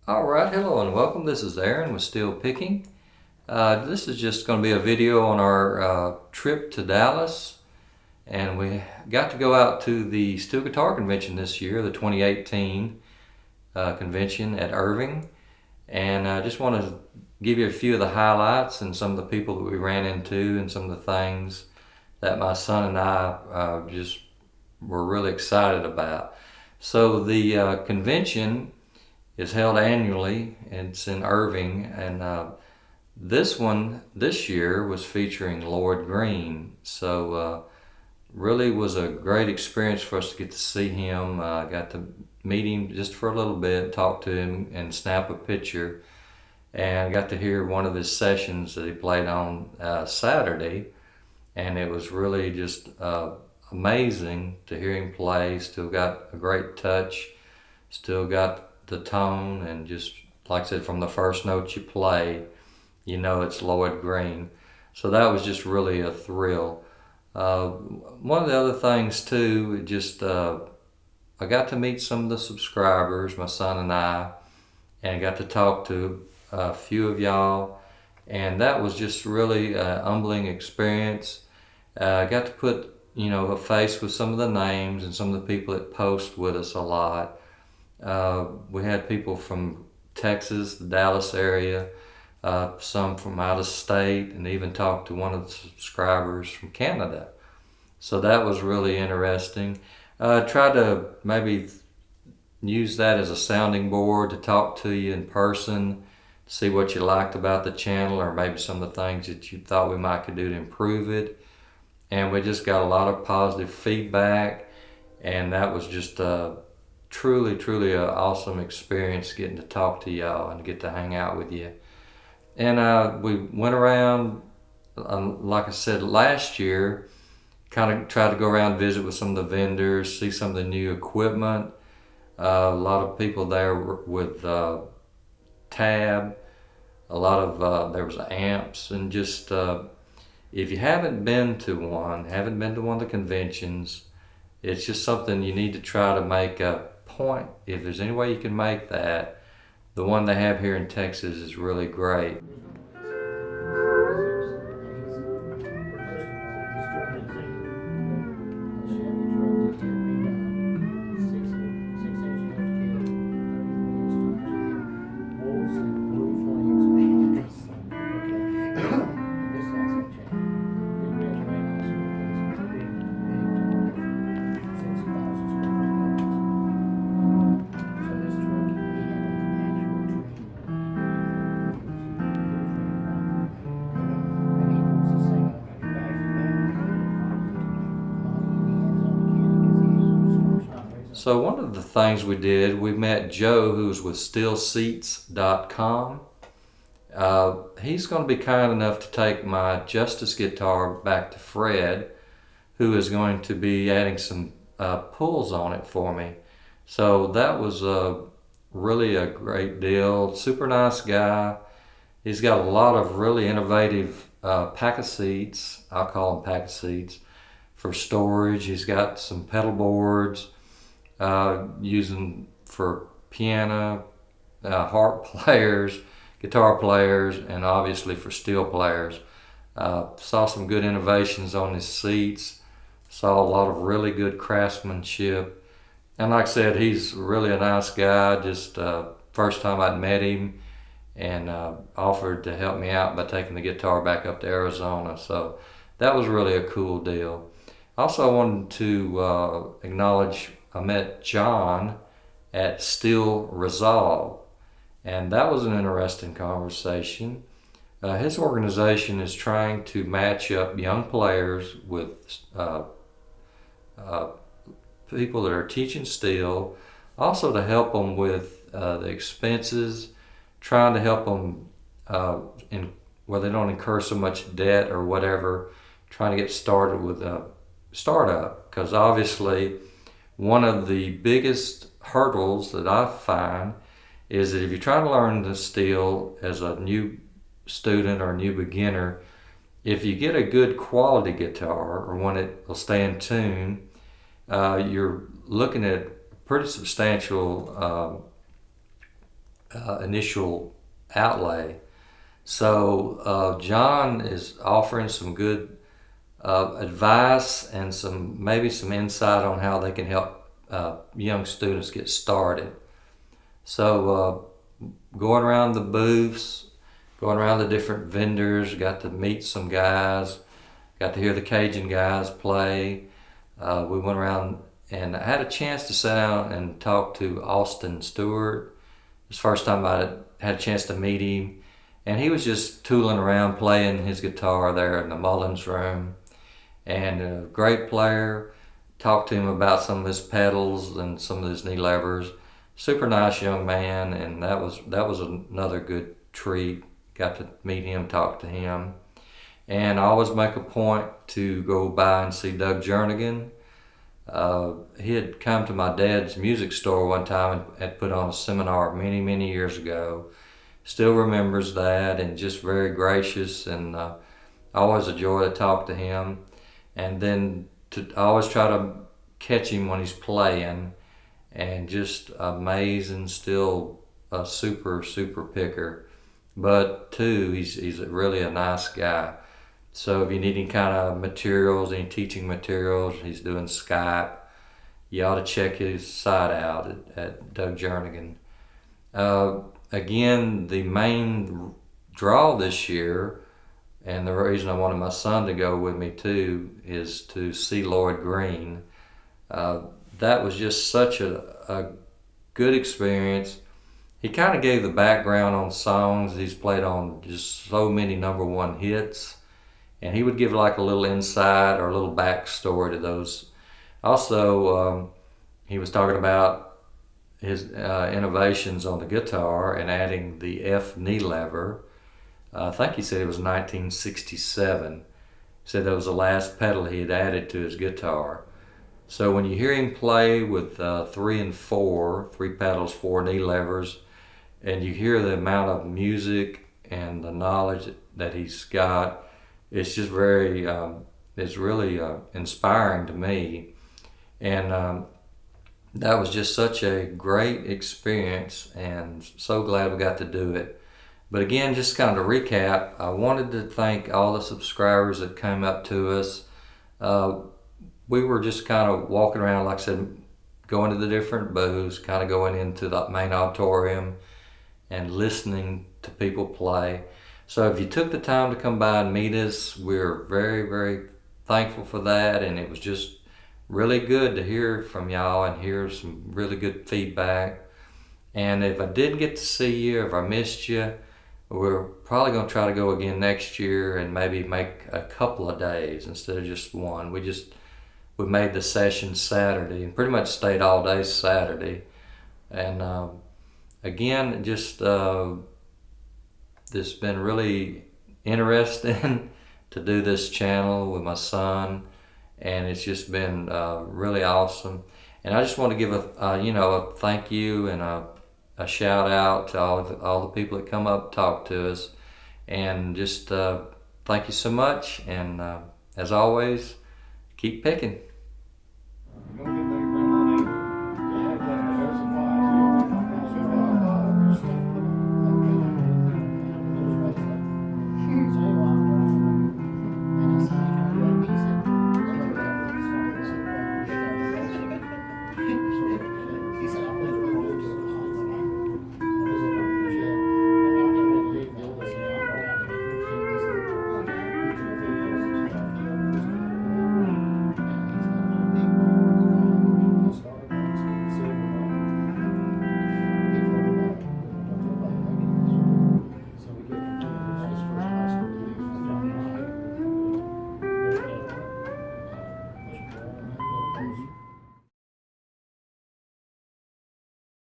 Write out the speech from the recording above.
Alright, hello and welcome. This is Aaron with Steel Picking. This is just going to be a video on our trip to Dallas. And we got to go out to the Steel Guitar Convention this year, the 2018 convention at Irving. And I just want to give you a few of the highlights and some of the people that we ran into and some of the things that my son and I just were really excited about. So the convention is held annually, and it's in Irving, and this year was featuring Lloyd Green. So really was a great experience for us to get to see him. Got to meet him just for a little bit, talk to him and snap a picture, and got to hear one of his sessions that he played on Saturday, and it was really just amazing to hear him play. Still got a great touch, still got the tone, and just like I said, from the first note you play, you know it's Lloyd Green. So that was just really a thrill. One of the other things too, just I got to meet some of the subscribers, my son and I, and got to talk to a few of y'all, and that was just really a humbling experience. I got to put a face with some of the names and some of the people that post with us a lot. We had people from Texas, the Dallas area, some from out of state, and even talked to one of the subscribers from Canada. So that was really interesting. Tried to maybe use that as a sounding board to talk to you in person, see what you liked about the channel, or maybe some of the things that you thought we might could do to improve it. And we just got a lot of positive feedback, and that was just truly an awesome experience getting to talk to y'all and get to hang out with you. And we went around, like I said last year, kind of tried to go around and visit with some of the vendors, see some of the new equipment. A lot of people there with tab, a lot of there was amps, and just if you haven't been to one of the conventions, it's just something you need to try to make a point. If there's any way you can make that, the one they have here in Texas is really great. So one of the things we did, we met Joe, who's with SteelSeats.com. He's going to be kind enough to take my Justice guitar back to Fred, who is going to be adding some pulls on it for me. So that was really a great deal. Super nice guy. He's got a lot of really innovative pack of seats, I'll call them pack of seats, for storage. He's got some pedal boards, using for piano, harp players, guitar players, and obviously for steel players. Saw some good innovations on his seats, saw a lot of really good craftsmanship, and like I said, he's really a nice guy. Just first time I'd met him, and offered to help me out by taking the guitar back up to Arizona, so that was really a cool deal. Also, I wanted to acknowledge I met John at Steel Resolve, and that was an interesting conversation. His organization is trying to match up young players with people that are teaching steel, also to help them with the expenses, trying to help them where they don't incur so much debt or whatever, trying to get started with a startup, because obviously one of the biggest hurdles that I find is that if you're trying to learn the steel as a new student or a new beginner, if you get a good quality guitar or one that will stay in tune, you're looking at pretty substantial initial outlay. So John is offering some good advice and maybe some insight on how they can help young students get started. So going around the booths, going around the different vendors, got to meet some guys, got to hear the Cajun guys play. We went around and I had a chance to sit down and talk to Austin Stewart. It was the first time I had a chance to meet him. And he was just tooling around playing his guitar there in the Mullins room. And a great player. Talked to him about some of his pedals and some of his knee levers. Super nice young man, and that was another good treat. Got to meet him, talk to him. And I always make a point to go by and see Doug Jernigan. He had come to my dad's music store one time and had put on a seminar many years ago. Still remembers that, and just very gracious, and I always a joy to talk to him. And then I always try to catch him when he's playing, and just amazing, still a super picker. But too, he's really a nice guy. So if you need any kind of materials, any teaching materials, he's doing Skype. You ought to check his site out at Doug Jernigan. Again, the main draw this year, and the reason I wanted my son to go with me too, is to see Lloyd Green. That was just such a good experience. He kind of gave the background on songs. He's played on just so many #1 hits. And he would give like a little insight or a little backstory to those. Also, he was talking about his innovations on the guitar and adding the F knee lever. I think he said it was 1967. He said that was the last pedal he had added to his guitar. So when you hear him play with 3 and 4, 3 pedals, 4 knee levers, and you hear the amount of music and the knowledge that he's got, it's just it's really inspiring to me. And that was just such a great experience, and so glad we got to do it. But again, just kind of to recap, I wanted to thank all the subscribers that came up to us. We were just kind of walking around, like I said, going to the different booths, kind of going into the main auditorium and listening to people play. So if you took the time to come by and meet us, we're very thankful for that, and it was just really good to hear from y'all and hear some really good feedback. And if I didn't get to see you, if I missed you, we're probably going to try to go again next year and maybe make a couple of days instead of just one. We made the session Saturday and pretty much stayed all day Saturday. And again, just it's been really interesting to do this channel with my son, and it's just been really awesome. And I just want to give a thank you and a shout out to all the people that come up, talk to us, and just thank you so much. And as always, keep picking.